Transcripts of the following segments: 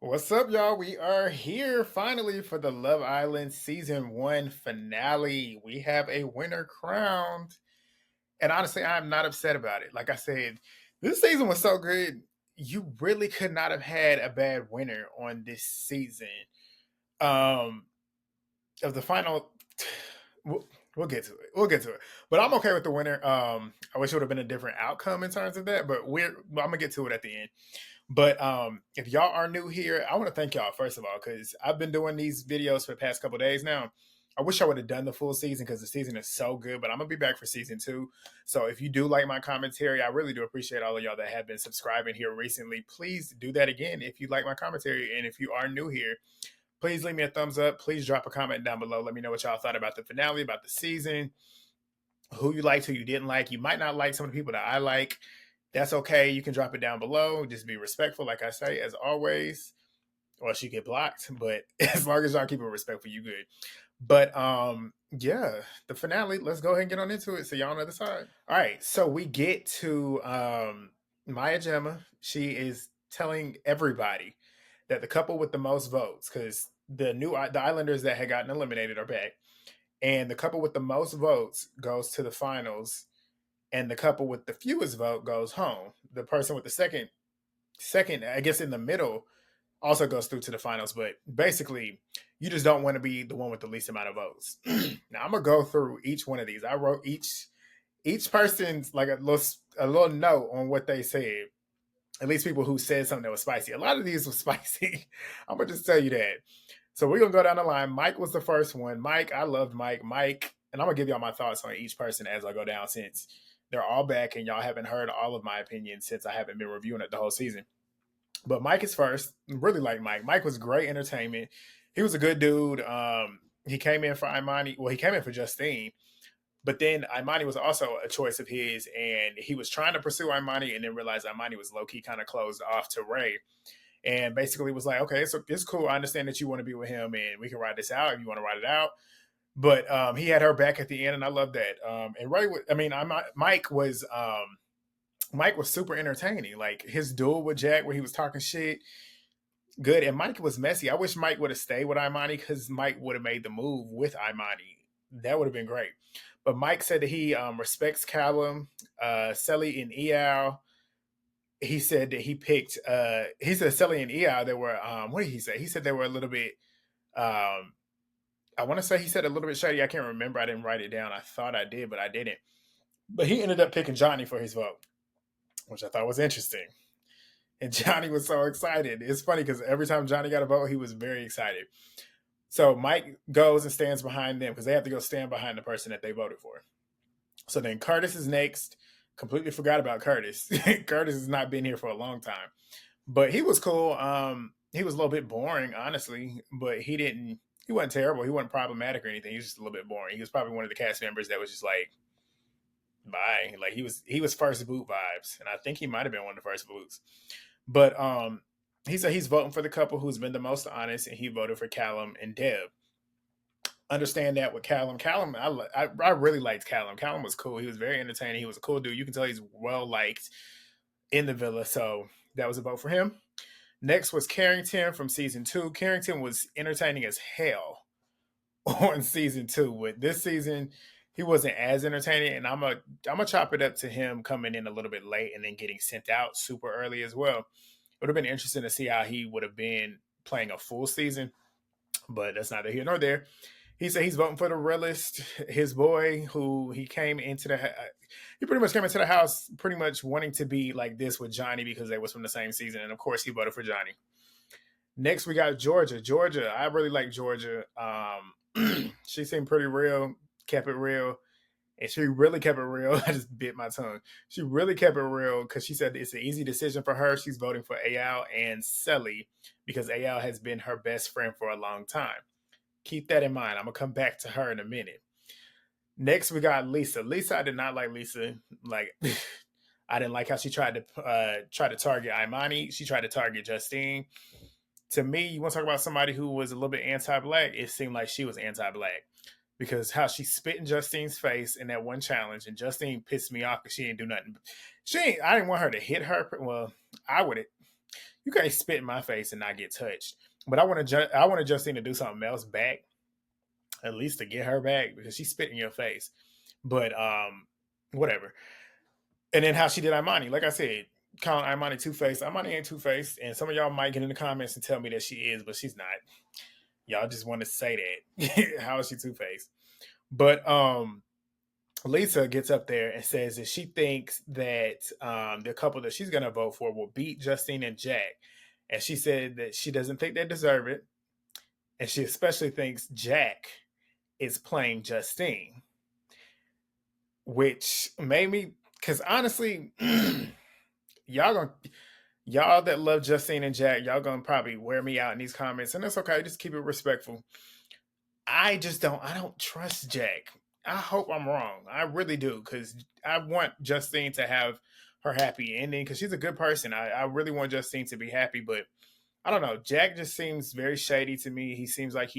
What's up, y'all? We are here finally for the Love Island season one finale. We have a winner crowned. And honestly, I'm not upset about it. Like I said, this season was so good. You really could not have had a bad winner on this season. Um, of the final, we'll get to it. We'll get to it. But I'm okay with the winner. I wish it would have been a different outcome in terms of that, but I'm gonna get to it at the end. But if y'all are new here, I want to thank y'all first of all because I've been doing these videos for the past couple of days now. I wish I would have done the full season because the season is so good, but I'm gonna be back for season two. So if you do like my commentary, I really do appreciate all of y'all that have been subscribing here recently. Please do that again if you like my commentary, and if you are new here, please leave me a thumbs up. Please drop a comment down below. Let me know what y'all thought about the finale, about the season, who you liked, who you didn't like. You might not like some of the people that I like. That's okay. You can drop it down below. Just be respectful, like I say, as always. Or she get blocked, but as long as y'all keep it respectful, you good. But yeah, the finale. Let's go ahead and get on into it. So y'all on the other side. All right, so we get to Maya Gemma. She is telling everybody that the couple with the most votes, because the Islanders that had gotten eliminated are back, and the couple with the most votes goes to the finals, and the couple with the fewest vote goes home. The person with the second, I guess in the middle, also goes through to the finals. But basically, you just don't want to be the one with the least amount of votes. Now I'm gonna go through each one of these. I wrote each person's like a little note on what they said. At least people who said something that was spicy. A lot of these was spicy. I'm gonna just tell you that. So we're gonna go down the line. Mike was the first one. Mike, I loved Mike. Mike, and I'm gonna give y'all my thoughts on each person as I go down since they're all back and y'all haven't heard all of my opinions since I haven't been reviewing it the whole season. But Mike is first. Really like Mike. Mike was great entertainment. He was a good dude. He came in for Imani. Well, he came in for Justine, but then Imani was also a choice of his, and he was trying to pursue Imani, and then realized Imani was low key kind of closed off to Ray, and basically was like, okay, so it's cool. I understand that you want to be with him, and we can ride this out if you want to ride it out. But he had her back at the end, and I love that. And Ray, Mike was super entertaining. Like his duel with Jack, where he was talking shit, good. And Mike was messy. I wish Mike would have stayed with Imani because Mike would have made the move with Imani. That would have been great. But Mike said that he respects Callum, Selly, and Eal. He said that he said Selly and Eal, they were, what did he say? He said they were a little bit, um, I want to say he said a little bit shady. I can't remember. I didn't write it down. I thought I did, but I didn't. But he ended up picking Johnny for his vote, which I thought was interesting. And Johnny was so excited. It's funny because every time Johnny got a vote, he was very excited. So Mike goes and stands behind them because they have to go stand behind the person that they voted for. So then Curtis is next. Completely forgot about Curtis. Curtis has not been here for a long time, but he was cool. He was a little bit boring, honestly, but he didn't. He wasn't terrible. He wasn't problematic or anything. He was just a little bit boring. He was probably one of the cast members that was just like, bye. Like he was first boot vibes, and I think he might have been one of the first boots. But he said he's voting for the couple who's been the most honest, and he voted for Callum and Deb. Understand that with Callum. Callum, I really liked Callum. Callum was cool. He was very entertaining. He was a cool dude. You can tell he's well liked in the villa. So that was a vote for him. Next was Carrington from season two. Carrington was entertaining as hell on season two. With this season, he wasn't as entertaining, and I'm gonna chop it up to him coming in a little bit late and then getting sent out super early as well. It would have been interesting to see how he would have been playing a full season, but that's neither here nor there. He said he's voting for the realist, his boy, who he pretty much came into the house pretty much wanting to be like this with Johnny because they was from the same season, and of course he voted for Johnny. Next, we got Georgia. Georgia, I really like Georgia. She seemed pretty real, kept it real, and she really kept it real. I just bit my tongue. She really kept it real because she said it's an easy decision for her. She's voting for Ayal and Selly because Ayal has been her best friend for a long time. Keep that in mind. I'm gonna come back to her in a minute. Next, we got Lisa. Lisa, I did not like Lisa. Like, I didn't like how she tried to target Imani. She tried to target Justine. To me, you want to talk about somebody who was a little bit anti-black? It seemed like she was anti-black because how she spit in Justine's face in that one challenge, and Justine pissed me off because she didn't do nothing. I didn't want her to hit her. Well, I would. You can't spit in my face and not get touched. But I want Justine to do something else back, at least to get her back because she spit in your face. But whatever. And then how she did Imani, like I said, calling Imani two faced. Imani ain't two faced, and some of y'all might get in the comments and tell me that she is, but she's not. Y'all just want to say that. How is she two faced? But Lisa gets up there and says that she thinks that the couple that she's going to vote for will beat Justine and Jack. And she said that she doesn't think they deserve it. And she especially thinks Jack is playing Justine, which made me, because honestly, y'all that love Justine and Jack, y'all gonna probably wear me out in these comments, and that's okay. Just keep it respectful. I don't trust Jack. I hope I'm wrong. I really do, because I want Justine to have her happy ending because she's a good person. I really want Justine to be happy, but I don't know. Jack just seems very shady to me. He seems like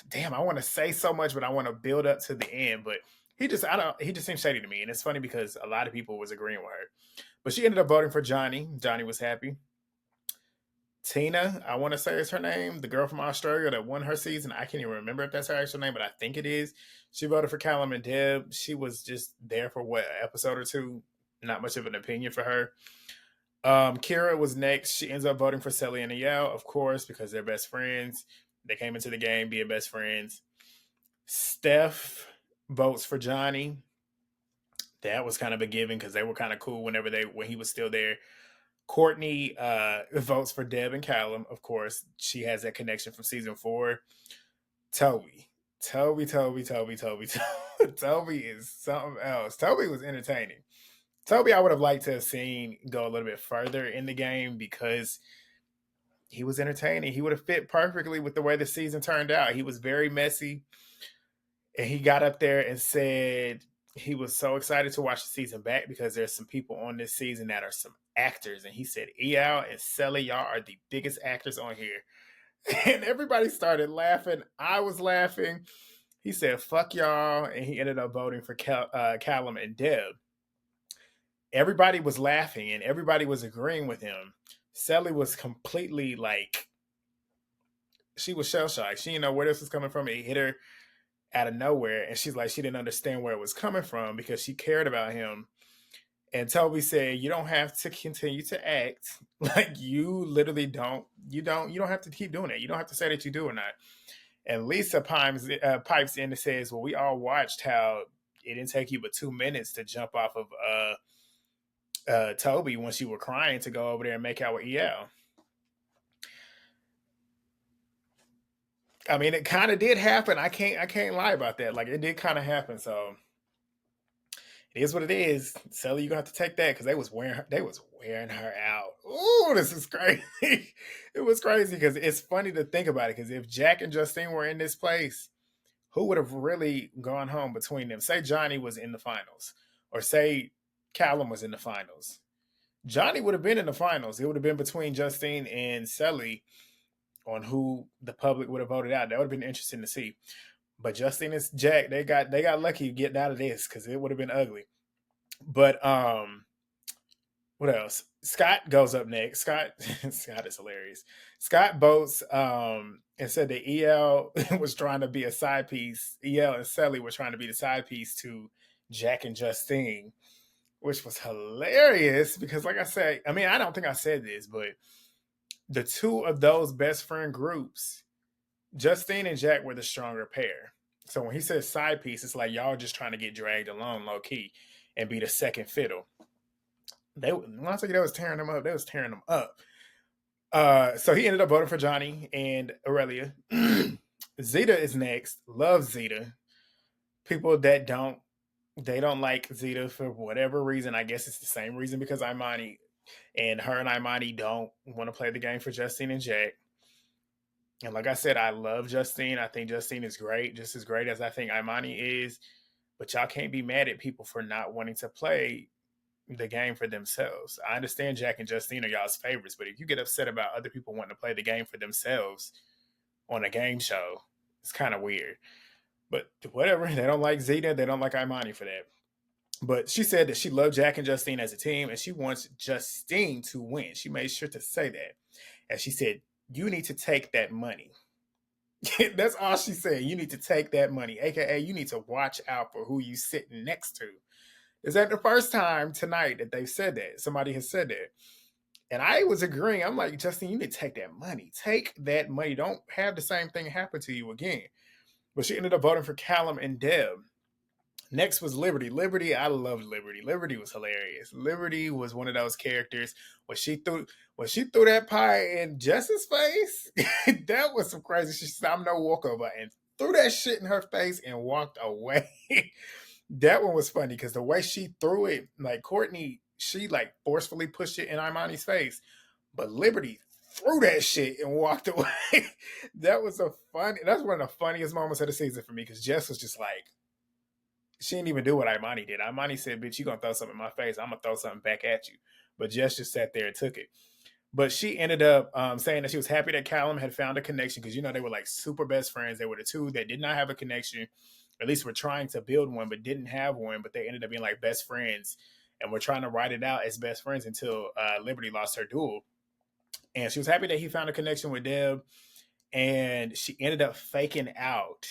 damn, I want to say so much, but I want to build up to the end. But he just seems shady to me. And it's funny because a lot of people was agreeing with her. But she ended up voting for Johnny. Johnny was happy. Tina, I want to say is her name, the girl from Australia that won her season. I can't even remember if that's her actual name, but I think it is. She voted for Callum and Deb. She was just there for what, an episode or two? Not much of an opinion for her. Kira was next. She ends up voting for Sally and Eyal, of course, because they're best friends. They came into the game being best friends. Steph votes for Johnny. That was kind of a given because they were kind of cool when he was still there. Courtney votes for Deb and Callum. Of course, she has that connection from season 4. Toby Toby is something else. Toby was entertaining. Toby, I would have liked to have seen go a little bit further in the game because he was entertaining. He would have fit perfectly with the way the season turned out. He was very messy. And he got up there and said he was so excited to watch the season back because there's some people on this season that are some actors. And he said, Eyal and Sally, y'all are the biggest actors on here. And everybody started laughing. I was laughing. He said, fuck y'all. And he ended up voting for Callum and Deb. Everybody was laughing and everybody was agreeing with him. Sally was completely like, she was shell-shocked. She didn't know where this was coming from. It hit her out of nowhere. And she's like, she didn't understand where it was coming from because she cared about him. And Toby said, you don't have to continue to act like you literally you don't have to keep doing it. You don't have to say that you do or not. And Lisa pipes in and says, well, we all watched how it didn't take you but 2 minutes to jump off of Toby when she were crying to go over there and make out with Eyal. I mean, it kind of did happen. I can't lie about that. Like, it did kind of happen. So it is what it is. Sally, you're gonna have to take that because they was wearing her out. Ooh, this is crazy. It was crazy because it's funny to think about it. Because if Jack and Justine were in this place, who would have really gone home between them? Say Johnny was in the finals, or say Callum was in the finals. Johnny would have been in the finals. It would have been between Justine and Sally on who the public would have voted out. That would have been interesting to see. But Justine and Jack, they got lucky getting out of this because it would have been ugly. But what else? Scott goes up next. Scott is hilarious. Scott votes and said that Eyal was trying to be a side piece. Eyal and Sally were trying to be the side piece to Jack and Justine, which was hilarious because, like I said, I mean, I don't think I said this, but the two of those best friend groups, Justine and Jack were the stronger pair. So when he says side piece, it's like y'all just trying to get dragged along low key and be the second fiddle. When I say they was tearing them up, they was tearing them up. So he ended up voting for Johnny and Aurelia. Zeta is next. Love Zeta. People that don't like Zeta for whatever reason. I guess it's the same reason because Imani and Imani don't want to play the game for Justine and Jack. And like I said, I love Justine. I think Justine is great, just as great as I think Imani is. But y'all can't be mad at people for not wanting to play the game for themselves. I understand Jack and Justine are y'all's favorites, but if you get upset about other people wanting to play the game for themselves on a game show, it's kind of weird. But whatever. They don't like Zeta. They don't like Imani for that. But she said that she loved Jack and Justine as a team, and she wants Justine to win. She made sure to say that. And she said, "You need to take that money." That's all she said. You need to take that money, aka you need to watch out for who you sitting next to. Is that the first time tonight that they've said that? Somebody has said that. And I was agreeing. I'm like, Justine, you need to take that money. Take that money. Don't have the same thing happen to you again. But she ended up voting for Callum and Deb. Next was Liberty. Liberty, I loved Liberty. Liberty was hilarious. Liberty was one of those characters when she threw that pie in Jess's face. That was some crazy shit. She said, "I'm no walkover," and threw that shit in her face and walked away. That one was funny because the way she threw it, like Courtney, she like forcefully pushed it in Imani's face, but Liberty threw that shit and walked away. That's one of the funniest moments of the season for me because Jess was just like, she didn't even do what Imani did. Imani said, "Bitch, you gonna throw something in my face. I'm gonna throw something back at you." But Jess just sat there and took it. But she ended up saying that she was happy that Callum had found a connection because, they were like super best friends. They were the two that did not have a connection. At least were trying to build one, but didn't have one. But they ended up being like best friends and were trying to ride it out as best friends until Liberty lost her duel. And she was happy that he found a connection with Deb. And she ended up faking out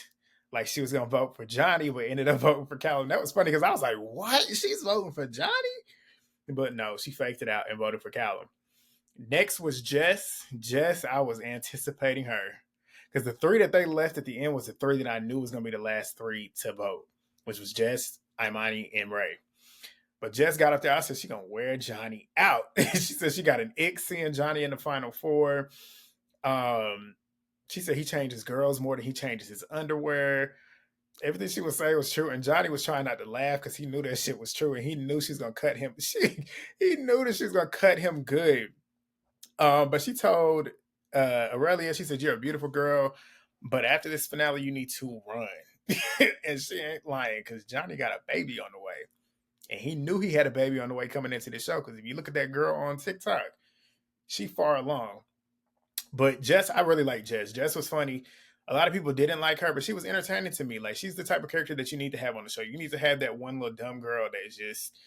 like she was going to vote for Johnny, but ended up voting for Callum. That was funny because I was like, what? She's voting for Johnny? But no, she faked it out and voted for Callum. Next was Jess. Jess, I was anticipating her because the three that they left at the end was the three that I knew was going to be the last three to vote, which was Jess, Imani, and Ray. But Jess got up there. I said she's going to wear Johnny out. She said she got an ick seeing Johnny in the final four. She said he changes girls more than he changes his underwear. Everything she was saying was true, and Johnny was trying not to laugh because he knew that shit was true, and he knew she was gonna cut him. He knew that she was gonna cut him good. But she told Aurelia, she said, "You're a beautiful girl, but after this finale, you need to run." And she ain't lying because Johnny got a baby on the way, and he knew he had a baby on the way coming into the show. Because if you look at that girl on TikTok, she far along. But Jess, I really like Jess. Jess was funny. A lot of people didn't like her, but she was entertaining to me. Like, she's the type of character that you need to have on the show. You need to have that one little dumb girl that is just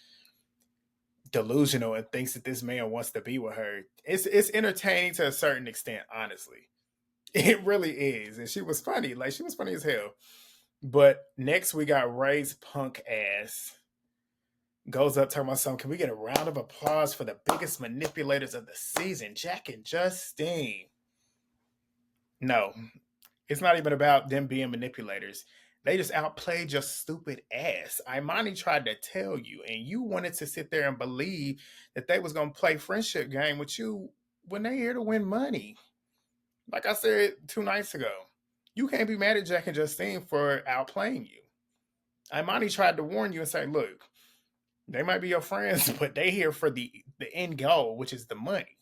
delusional and thinks that this man wants to be with her. It's entertaining to a certain extent, honestly. It really is. And she was funny. Like, she was funny as hell. But next we got Ray's punk ass. Goes up talking about something. Can we get a round of applause for the biggest manipulators of the season, Jack and Justine? No, it's not even about them being manipulators. They just outplayed your stupid ass. Imani tried to tell you, and you wanted to sit there and believe that they was going to play friendship game with you when they here to win money. Like I said 2 nights ago, you can't be mad at Jack and Justine for outplaying you. Imani tried to warn you and say, look, they might be your friends, but they here for the end goal, which is the money.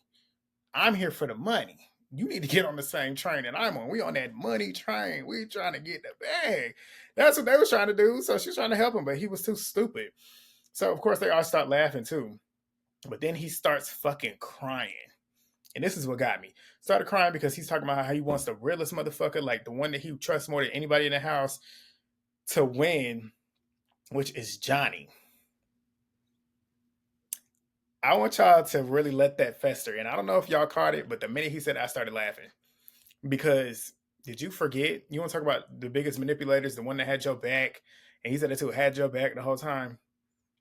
I'm here for the money. You need to get on the same train that I'm on. We on that money train. We trying to get the bag. That's what they was trying to do. So she's trying to help him, but he was too stupid. So of course they all start laughing too. But then he starts fucking crying. And this is what got me. Started crying because he's talking about how he wants the realest motherfucker, like the one that he trusts more than anybody in the house, to win, which is Johnny. I want y'all to really let that fester. And I don't know if y'all caught it, but the minute he said, I started laughing. Because did you forget? You want to talk about the biggest manipulators, the one that had your back, and he said it too, had your back the whole time.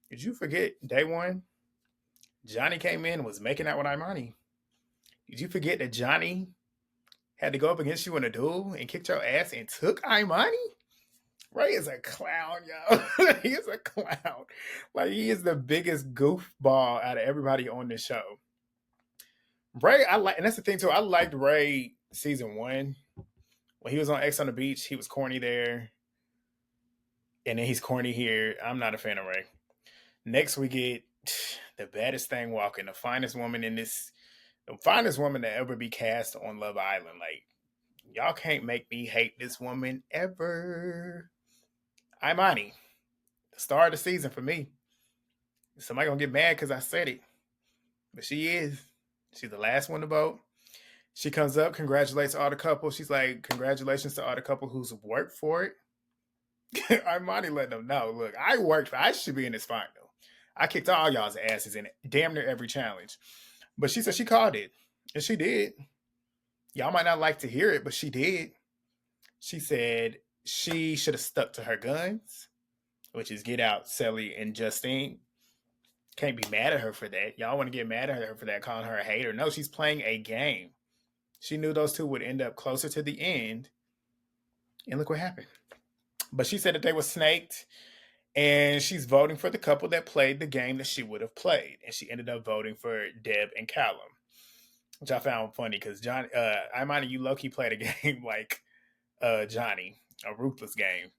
Did you forget day one? Johnny came in and was making out with Imani. Did you forget that Johnny had to go up against you in a duel and kicked your ass and took Imani? Ray is a clown, yo. He is a clown. Like, he is the biggest goofball out of everybody on this show. Ray, I like, and that's the thing too. I liked Ray season 1. When he was on X on the Beach, he was corny there. And then he's corny here. I'm not a fan of Ray. Next, we get the baddest thing walking, the finest woman that ever be cast on Love Island. Like, y'all can't make me hate this woman ever. Imani, the star of the season for me. Somebody gonna get mad because I said it. But she is. She's the last one to vote. She comes up, congratulates all the couples. She's like, congratulations to all the couple who's worked for it. Armani let them know, look, I should be in this final. I kicked all y'all's asses in damn near every challenge. But she said she called it. And she did. Y'all might not like to hear it, but she did. She said she should have stuck to her guns, which is get out Sally and Justine. Can't be mad at her for that. Y'all want to get mad at her for that, calling her a hater. No, she's playing a game. She knew those two would end up closer to the end. And look what happened. But she said that they were snaked. And she's voting for the couple that played the game that she would have played. And she ended up voting for Deb and Callum, which I found funny because John, Imani, you low key played a game like Johnny, a ruthless game.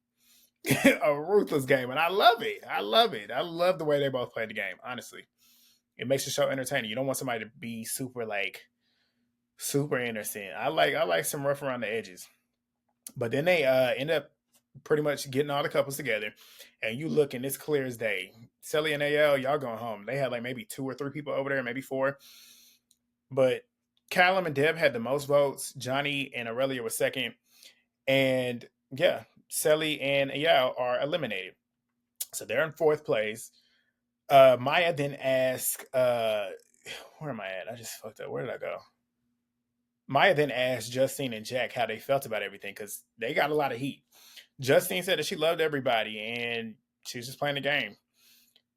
A ruthless game. And I love it. I love it. I love the way they both played the game, honestly. It makes the show entertaining. You don't want somebody to be super innocent. I like some rough around the edges. But then they end up pretty much getting all the couples together, and you look and it's clear as day. Sally and AL, y'all going home. They had like maybe 2 or 3 people over there, maybe 4. But Callum and Deb had the most votes. Johnny and Aurelia were second. And yeah, Sally and Ayal are eliminated. So they're in 4th place. Maya then asked, where am I at? I just fucked up. Where did I go? Maya then asked Justine and Jack how they felt about everything because they got a lot of heat. Justine said that she loved everybody and she was just playing the game.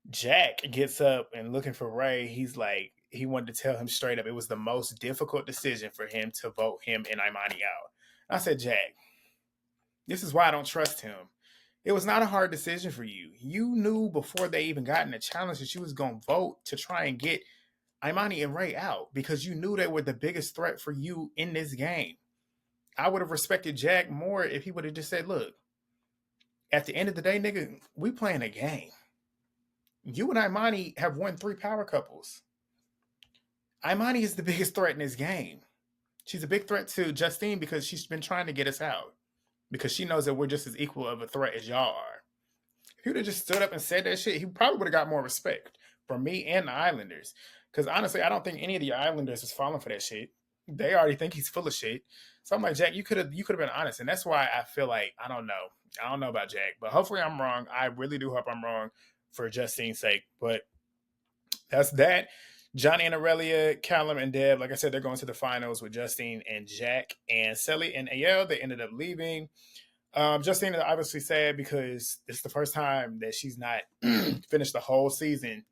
Jack gets up and looking for Ray. He's like, he wanted to tell him straight up it was the most difficult decision for him to vote him and Imani out. I said, Jack, this is why I don't trust him. It was not a hard decision for you. You knew before they even got in the challenge that you was going to vote to try and get Imani and Ray out because you knew they were the biggest threat for you in this game. I would have respected Jack more if he would have just said, look, at the end of the day, nigga, we playing a game. You and Imani have won 3 power couples. Imani is the biggest threat in this game. She's a big threat to Justine because she's been trying to get us out. Because she knows that we're just as equal of a threat as y'all are. If he would have just stood up and said that shit, he probably would have got more respect from me and the Islanders. Because honestly, I don't think any of the Islanders was falling for that shit. They already think he's full of shit. So I'm like, Jack, you could have been honest. And that's why I feel like, I don't know. I don't know about Jack. But hopefully I'm wrong. I really do hope I'm wrong for Justine's sake. But that's that. Johnny and Aurelia, Callum and Deb, like I said, they're going to the finals with Justine and Jack. And Sally and Ayel, they ended up leaving. Justine is obviously sad because it's the first time that she's not finished the whole season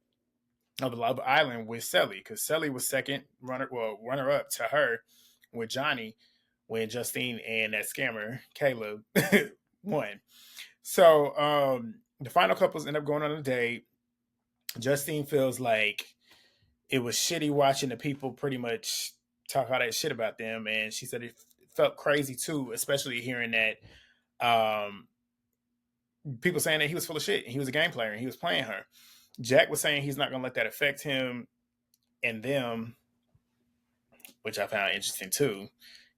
of Love Island with Sally, because Sally was second runner up to her with Johnny when Justine and that scammer Caleb won. So the final couples end up going on a date. Justine feels like it was shitty watching the people pretty much talk all that shit about them, and she said it felt crazy too, especially hearing that people saying that he was full of shit and he was a game player and he was playing her. Jack was saying he's not going to let that affect him and them, which I found interesting too,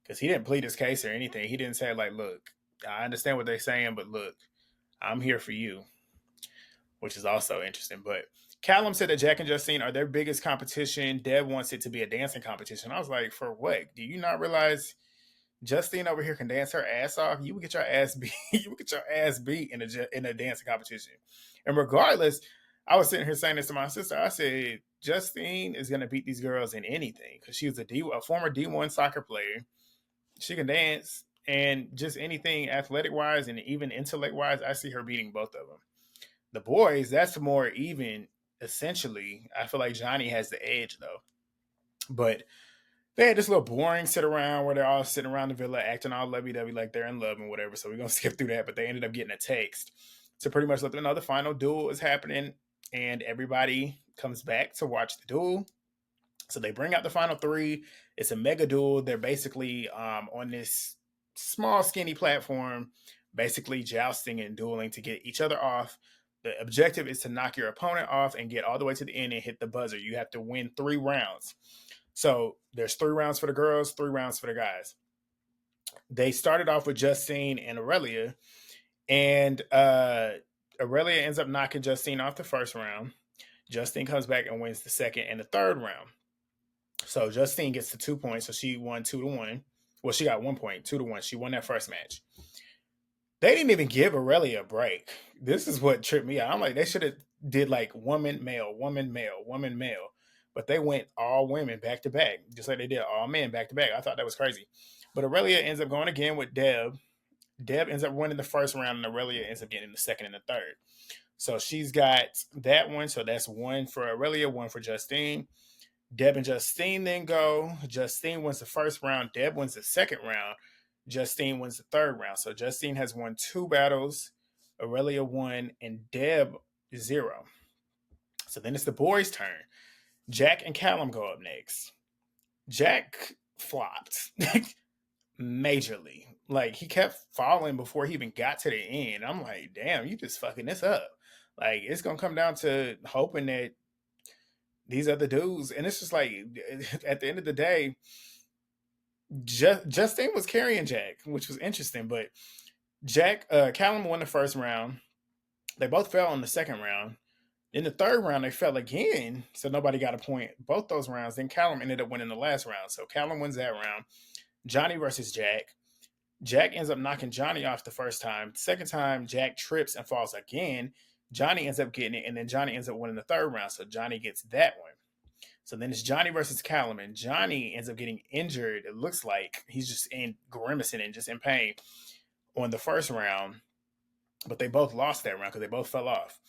because he didn't plead his case or anything. He didn't say like, look, I understand what they're saying, but look, I'm here for you, which is also interesting. But Callum said that Jack and Justine are their biggest competition. Deb wants it to be a dancing competition. I was like, for what? Do you not realize Justine over here can dance her ass off? You would get your ass beat. You would get your ass beat in a dancing competition. And regardless, I was sitting here saying this to my sister. I said Justine is gonna beat these girls in anything because she was a former D1 soccer player. She can dance and just anything athletic wise and even intellect wise. I see her beating both of them. The boys, that's more even. Essentially, I feel like Johnny has the edge though. But they had this little boring sit around where they're all sitting around the villa acting all lovey-dovey like they're in love and whatever. So we're going to skip through that. But they ended up getting a text to pretty much let them know the final duel is happening and everybody comes back to watch the duel. So they bring out the final 3. It's a mega duel. They're basically on this small, skinny platform, basically jousting and dueling to get each other off. The objective is to knock your opponent off and get all the way to the end and hit the buzzer. You have to win 3 rounds. So there's 3 rounds for the girls, 3 rounds for the guys. They started off with Justine and Aurelia, and Aurelia ends up knocking Justine off the first round. Justine comes back and wins the second and the third round. So Justine gets the 2 points, so she won 2-1. Well, she got 1 point, 2-1. She won that first match. They didn't even give Aurelia a break. This is what tripped me out. I'm like, they should have did like woman, male, woman, male, woman, male. But they went all women back to back, just like they did all men back to back. I thought that was crazy. But Aurelia ends up going again with Deb. Deb ends up winning the first round, and Aurelia ends up getting the second and the third. So she's got that one. So that's one for Aurelia, one for Justine. Deb and Justine then go. Justine wins the first round. Deb wins the second round. Justine wins the third round. So Justine has won 2 battles. Aurelia 1 and Deb 0. So then it's the boys' turn. Jack and Callum go up next. Jack flopped majorly. Like he kept falling before he even got to the end. I'm like, damn, you just fucking this up. Like it's gonna come down to hoping that these other dudes, and it's just like at the end of the day, Justine was carrying Jack, which was interesting. But Callum won the first round. They both fell in the second round. In the third round, they fell again, so nobody got a point both those rounds. Then Callum ended up winning the last round, so Callum wins that round. Johnny versus Jack. Jack ends up knocking Johnny off the first time. Second time, Jack trips and falls again. Johnny ends up getting it, and then Johnny ends up winning the third round, so Johnny gets that one. So then it's Johnny versus Callum, and Johnny ends up getting injured. It looks like he's just in grimacing and just in pain on the first round, but they both lost that round because they both fell off.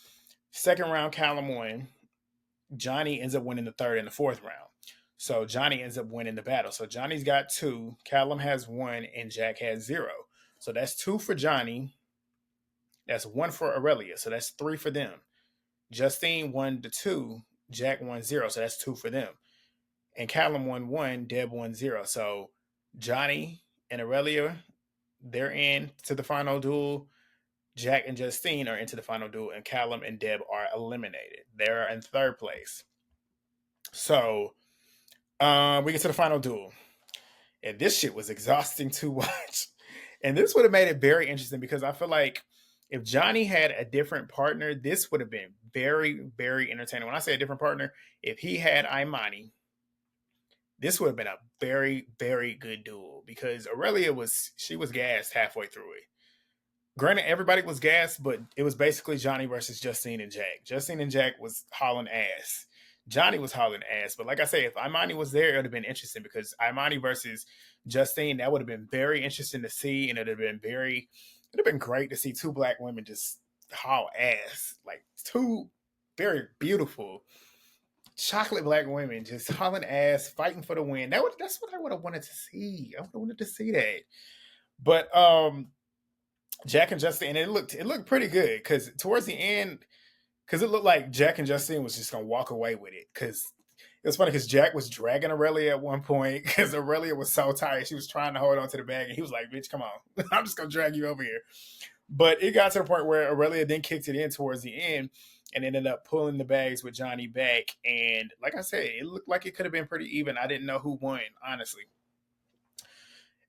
Second round, Callum won. Johnny ends up winning the third and the fourth round. So Johnny ends up winning the battle. So Johnny's got 2, Callum has 1, and Jack has 0. So that's 2 for Johnny. That's 1 for Aurelia. So that's 3 for them. Justine won the 2, Jack won 0. So that's 2 for them. And Callum won 1, Deb won 0. So Johnny and Aurelia, they're in to the final duel. Jack and Justine are into the final duel, and Callum and Deb are eliminated. They're in third place. So we get to the final duel. And this shit was exhausting to watch. And this would have made it very interesting because I feel like if Johnny had a different partner, this would have been very, very entertaining. When I say a different partner, if he had Imani, this would have been a very, very good duel because Aurelia was gassed halfway through it. Granted, everybody was gassed, but it was basically Johnny versus Justine and Jack. Justine and Jack was hauling ass. Johnny was hauling ass. But like I say, if Imani was there, it would have been interesting because Imani versus Justine, that would have been very interesting to see. And it would have been great to see 2 black women just haul ass. Like 2 very beautiful chocolate black women just hauling ass, fighting for the win. That's what I would have wanted to see. I would have wanted to see that. But Jack and Justine, and it looked pretty good because towards the end, because it looked like Jack and Justine was just gonna walk away with it. Because it was funny because Jack was dragging Aurelia at one point because Aurelia was so tired she was trying to hold on to the bag, and he was like, "Bitch, come on, I'm just gonna drag you over here." But it got to the point where Aurelia then kicked it in towards the end and ended up pulling the bags with Johnny back. And like I said, it looked like it could have been pretty even. I didn't know who won, honestly.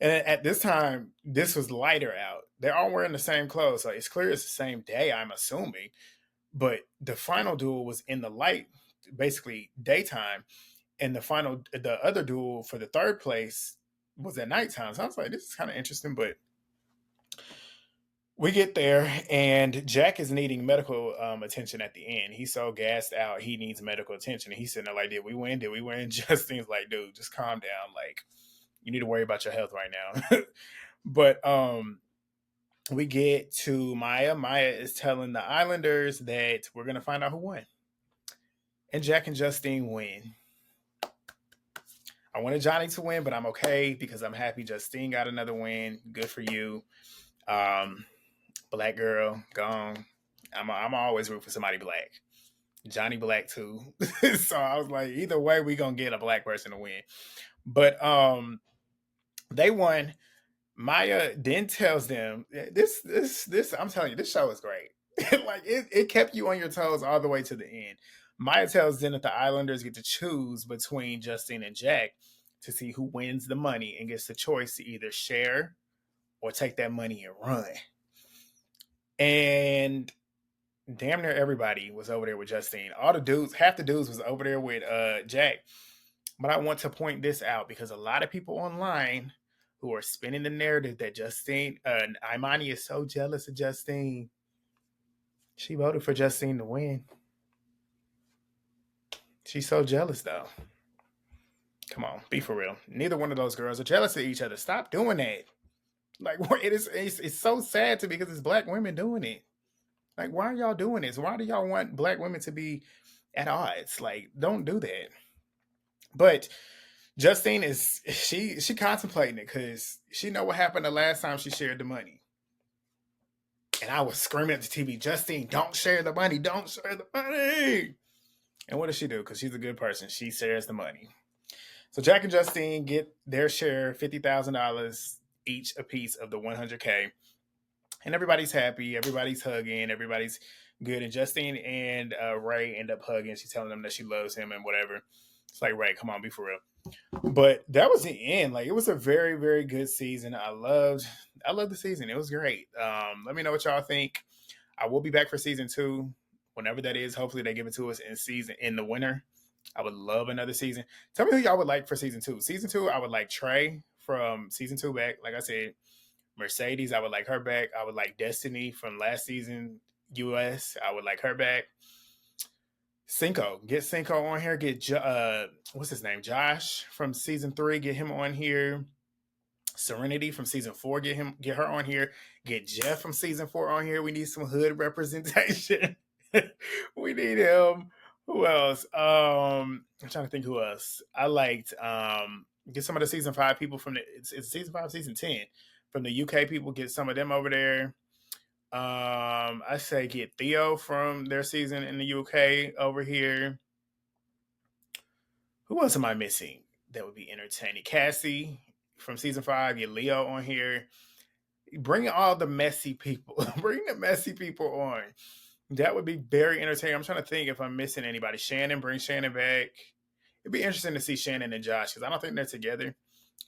And at this time, this was lighter out. They're all wearing the same clothes, so it's clear it's the same day, I'm assuming. But the final duel was in the light, basically daytime, and the other duel for the third place was at nighttime. So I was like, this is kind of interesting. But we get there, and Jack is needing medical attention at the end. He's so gassed out, he needs medical attention. And he's sitting there like, "Did we win? Did we win?" Justine's like, "Dude, just calm down. Like, you need to worry about your health right now." But we get to Maya. Maya is telling the Islanders that we're gonna find out who won, and Jack and Justine win. I wanted Johnny to win, but I'm okay because I'm happy Justine got another win. Good for you. Black girl gone. I'm always root for somebody black. Johnny Black too. So I was like, either way, we gonna get a black person to win. But they won. Maya then tells them this. I'm telling you, this show is great. Like it kept you on your toes all the way to the end. Maya tells them that the Islanders get to choose between Justine and Jack to see who wins the money and gets the choice to either share or take that money and run. And damn near everybody was over there with Justine. All the dudes, half the dudes was over there with Jack. But I want to point this out because a lot of people online who are spinning the narrative that Imani is so jealous of Justine. She voted for Justine to win. She's so jealous though. Come on, be for real. Neither one of those girls are jealous of each other. Stop doing that. Like it's so sad to me because it's black women doing it. Like, why are y'all doing this? Why do y'all want black women to be at odds? Like, don't do that. But Justine is she contemplating it because she know what happened the last time she shared the money. And I was screaming at the TV, Justine, don't share the money, don't share the money. And what does she do? Because she's a good person. She shares the money. So Jack and Justine get their share, $50,000 each a piece of the 100K. And everybody's happy. Everybody's hugging. Everybody's good. And Justine and Ray end up hugging. She's telling them that she loves him and whatever. It's like, Ray, come on, be for real. But that was the end. Like, it was a very, very good season. I loved the season. It was great. Let me know what y'all think. I will be back for season 2, whenever that is. Hopefully they give it to us in the winter. I would love another season. Tell me who y'all would like for season 2. Season 2, I would like Trey from season 2 back. Like I said, Mercedes, I would like her back. I would like Destiny from last season US. I would like her back. Cinco, get Cinco on here. Get what's his name? Josh from season 3. Get him on here. Serenity from season 4. Get her on here. Get Jeff from season 4 on here. We need some hood representation. We need him. Who else? I'm trying to think who else. I liked get some of the season 5 people from it's season 5, season 10 from the UK people. Get some of them over there. I say get Theo from their season in the UK over here. Who else am I missing that would be entertaining? Cassie from season 5. Get Leo on here. Bring all the messy people. Bring the messy people on. That would be very entertaining. I'm trying to think if I'm missing anybody. Shannon, bring Shannon back. It'd be interesting to see Shannon and Josh because I don't think they're together. And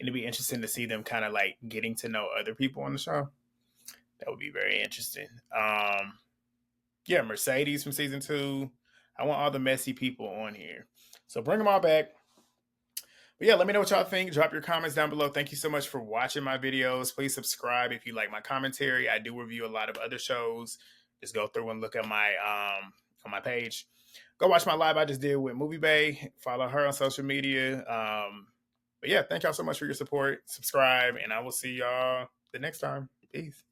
it'd be interesting to see them kind of like getting to know other people on the show. That would be very interesting. Yeah, Mercedes from season 2. I want all the messy people on here. So bring them all back. But yeah, let me know what y'all think. Drop your comments down below. Thank you so much for watching my videos. Please subscribe if you like my commentary. I do review a lot of other shows. Just go through and look at my on my page. Go watch my live I just did with Movie Bay. Follow her on social media. But yeah, thank y'all so much for your support. Subscribe, and I will see y'all the next time. Peace.